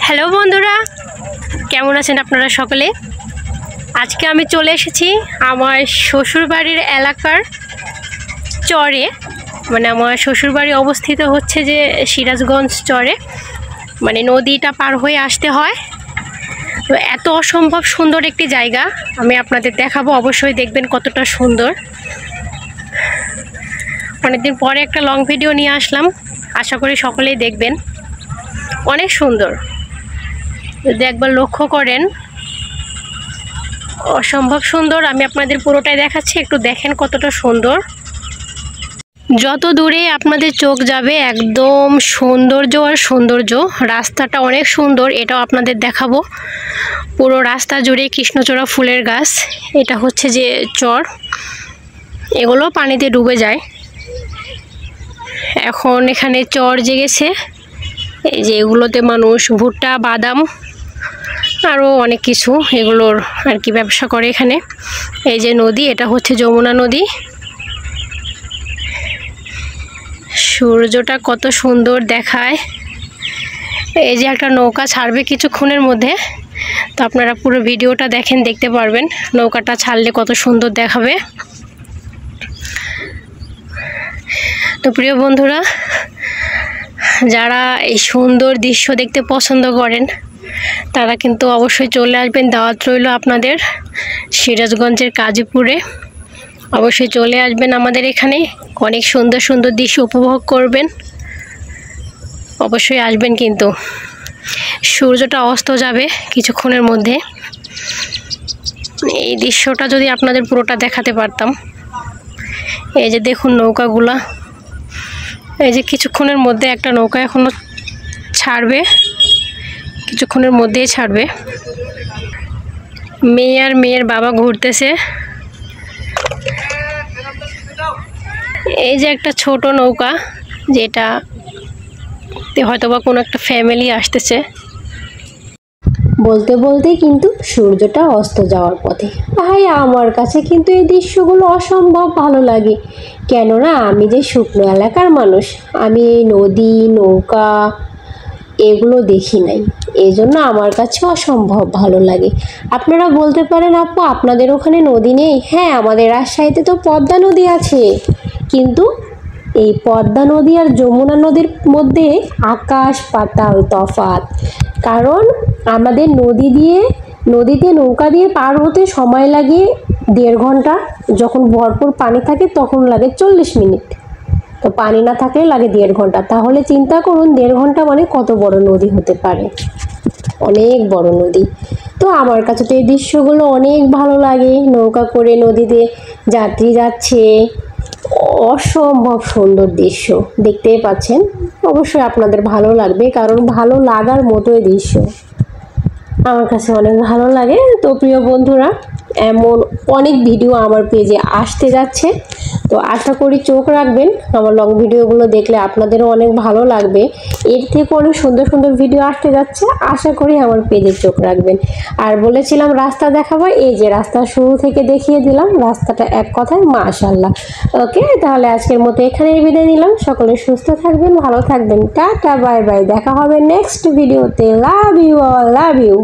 Hello বন্ধুরা, কেমন আছেন আপনারা সকলে? আজকে আমি চলে এসেছি আমার শ্বশুরবাড়ির এলাকার চরে। মানে আমার শ্বশুরবাড়ি অবস্থিত হচ্ছে যে সিরাজগঞ্জ চরে, মানে নদীটা পার হয়ে আসতে হয়। তো এত অসম্ভব সুন্দর একটি জায়গা আমি আপনাদের দেখাবো, অবশ্যই দেখবেন কতটা সুন্দর। অনেকদিন পরে একটা লং ভিডিও নিয়ে আসলাম, আশা করি সকলেই দেখবেন। অনেক সুন্দর, যদি একবার লক্ষ্য করেন অসম্ভব সুন্দর। আমি আপনাদের পুরোটাই দেখাচ্ছি, একটু দেখেন কতটা সুন্দর। যত দূরে আপনাদের চোখ যাবে একদম সৌন্দর্য আর সৌন্দর্য। রাস্তাটা অনেক সুন্দর, এটাও আপনাদের দেখাবো। পুরো রাস্তা জুড়ে কৃষ্ণচূড়া ফুলের গাছ। এটা হচ্ছে যে চর, এগুলো পানিতে ডুবে যায়। এখন এখানে চর জেগেছে, এই যে এগুলোতে মানুষ ভুট্টা, বাদাম আরও অনেক কিছু এগুলোর আর কি ব্যবসা করে এখানে। এই যে নদী, এটা হচ্ছে যমুনা নদী। সূর্যটা কত সুন্দর দেখায়। এই যে একটা নৌকা ছাড়বে কিছুক্ষণের মধ্যে, তো আপনারা পুরো ভিডিওটা দেখেন, দেখতে পারবেন নৌকাটা ছাড়লে কত সুন্দর দেখাবে। তো প্রিয় বন্ধুরা, যারা এই সুন্দর দৃশ্য দেখতে পছন্দ করেন তারা কিন্তু অবশ্যই চলে আসবেন। দাওয়াত রইল আপনাদের সিরাজগঞ্জের কাজীপুরে। অবশ্যই চলে আসবেন আমাদের এখানে, অনেক সুন্দর সুন্দর দৃশ্য উপভোগ করবেন। অবশ্যই আসবেন কিন্তু। সূর্যটা অস্ত যাবে কিছুক্ষণের মধ্যে। এই দৃশ্যটা যদি আপনাদের পুরোটা দেখাতে পারতাম। এই যে দেখুন নৌকাগুলা, এই যে কিছুক্ষণের মধ্যে একটা নৌকা এখনো ছাড়বে, কিছুক্ষণের মধ্যেই ছাড়বে। মেয়ে আর মেয়ের বাবা ঘুরতেছে। এই যে একটা ছোট নৌকা, যেটা হয়তোবা কোনো একটা ফ্যামিলি আসতেছে। বলতে বলতে কিন্তু সূর্যটা অস্ত যাওয়ার পথে। ভাই, আমার কাছে কিন্তু এই দৃশ্যগুলো অসম্ভব ভালো লাগে। কেননা আমি যে শুকনো এলাকার মানুষ, আমি এই নদী, নৌকা এগুলো দেখি নাই, এই জন্য আমার কাছে অসম্ভব ভালো লাগে। আপনারা বলতে পারেন, আপু আপনাদের ওখানে নদী নেই? হ্যাঁ, আমাদের রাজশাহীতে তো পদ্মা নদী আছে, কিন্তু এই পদ্মা নদী আর যমুনা নদীর মধ্যে আকাশ পাতাল তফাৎ। কারণ আমাদের নদীতে নৌকা দিয়ে পার হতে সময় লাগে 1.5 ঘন্টা, যখন ভরপুর পানি থাকে তখন লাগে 40 মিনিট, তো পানি না থাকলে লাগে 1.5 ঘন্টা। তাহলে চিন্তা করুন 1.5 ঘন্টা মানে কত বড় নদী হতে পারে, অনেক বড় নদী। তো আমার কাছে তো এই দৃশ্যগুলো অনেক ভালো লাগে। নৌকা করে নদীতে যাত্রী যাচ্ছে, অসম্ভব সুন্দর দৃশ্য দেখতেই পাচ্ছেন। অবশ্যই আপনাদের ভালো লাগবে, কারণ ভালো লাগার মতোই দৃশ্য আমার কাছে অনেক ভালো লাগে। তো প্রিয় বন্ধুরা, এমন অনেক ভিডিও আমার পেজে আসতে যাচ্ছে, তো আশা করি চোখ রাখবেন। আমার লং ভিডিওগুলো দেখলে আপনাদেরও অনেক ভালো লাগবে। এর থেকে অনেক সুন্দর সুন্দর ভিডিও আসতে যাচ্ছে, আশা করি আমার পেজে চোখ রাখবেন। আর বলেছিলাম রাস্তা দেখাবো, এই যে রাস্তা শুরু থেকে দেখিয়ে দিলাম। রাস্তাটা এক কথায় মাশাআল্লাহ। ওকে, তাহলে আজকের মতো এখানেই বিদায় নিলাম। সকলে সুস্থ থাকবেন, ভালো থাকবেন। টাটা, বাই বাই, দেখা হবে নেক্সট ভিডিওতে। Love you all, love you.